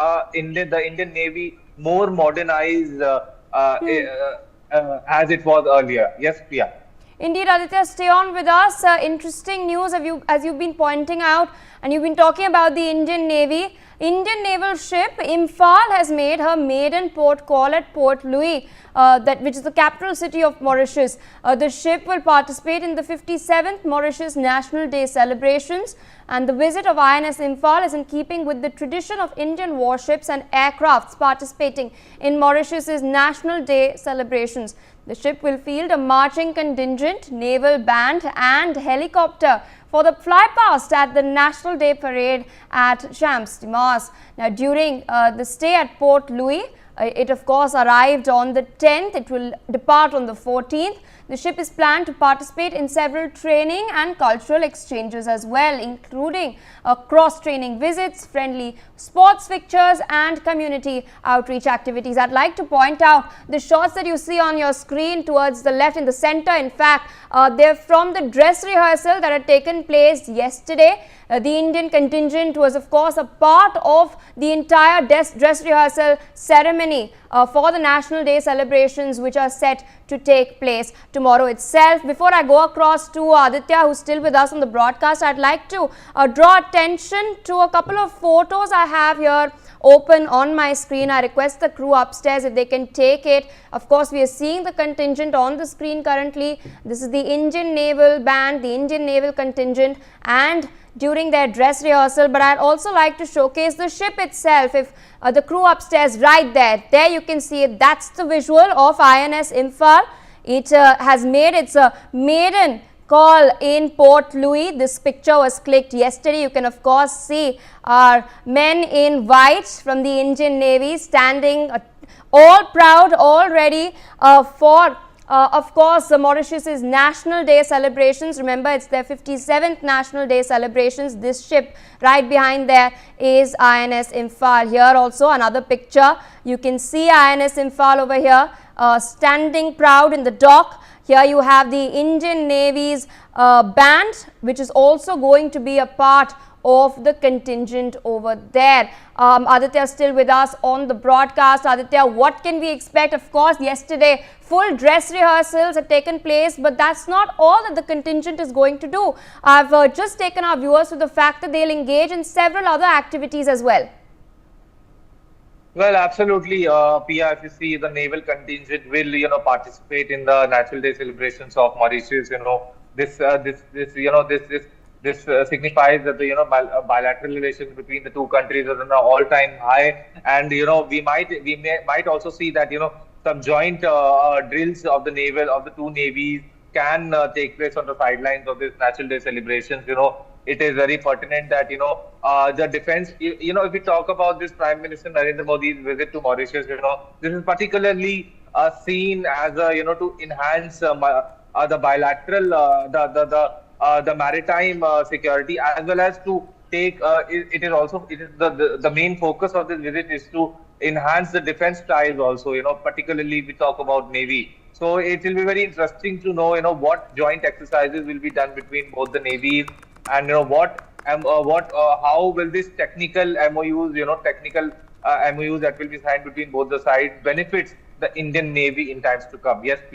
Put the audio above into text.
the Indian Navy more modernized Hmm. as it was earlier. Yes, Priya. Indeed, Aditya, stay on with us. Interesting news as you've been pointing out, and you've been talking about the Indian Navy. Indian naval ship Imphal has made her maiden port call at Port Louis, which is the capital city of Mauritius. The ship will participate in the 57th Mauritius National Day celebrations, and the visit of INS Imphal is in keeping with the tradition of Indian warships and aircrafts participating in Mauritius's National Day celebrations. The ship will field a marching contingent, naval band and helicopter for the flypast at the National Day Parade at Champs de Mars. Now, during the stay at Port Louis, it of course arrived on the 10th. It will depart on the 14th. The ship is planned to participate in several training and cultural exchanges as well, including cross-training visits, friendly sports fixtures and community outreach activities. I'd like to point out the shots that you see on your screen towards the left in the center. In fact, they're from the dress rehearsal that had taken place yesterday. The Indian contingent was of course a part of the entire dress rehearsal ceremony for the National Day celebrations, which are set to take place tomorrow itself. Before I go across to Aditya, who's still with us on the broadcast, I'd like to draw attention to a couple of photos I have here open on my screen. I request the crew upstairs if they can take it. Of course, we are seeing the contingent on the screen currently. This is the Indian Naval Band, the Indian Naval Contingent, and during their dress rehearsal. But I'd also like to showcase the ship itself. If the crew upstairs, right there you can see it. That's the visual of INS Imphal. It has made its maiden call in Port Louis. This picture was clicked yesterday. You can of course see our men in white from the Indian Navy standing all proud, all ready for of course, the Mauritius's National Day celebrations. Remember, it's their 57th National Day celebrations. This ship right behind there is INS Imphal. Here also another picture. You can see INS Imphal over here standing proud in the dock. Here you have the Indian Navy's band, which is also going to be a part of the contingent over there. Aditya is still with us on the broadcast. Aditya, what can we expect? Of course, yesterday full dress rehearsals have taken place, but that's not all that the contingent is going to do. I've just taken our viewers to the fact that they'll engage in several other activities as well. Well, absolutely, Pia. If you see, the naval contingent will, participate in the National Day celebrations of Mauritius. This signifies that the bilateral relations between the two countries are on an all-time high, and we might also see that some joint drills of the two navies can take place on the sidelines of this National Day celebrations. It is very pertinent that the defense. If we talk about this Prime Minister Narendra Modi's visit to Mauritius, this is particularly seen as to enhance the bilateral the maritime security, as well as to take it is the main focus of this visit is to enhance the defense ties also, particularly we talk about Navy. So it will be very interesting to know what joint exercises will be done between both the navies, and how will this technical MOUs MOUs that will be signed between both the sides benefits the Indian Navy in times to come. Yes, Pia.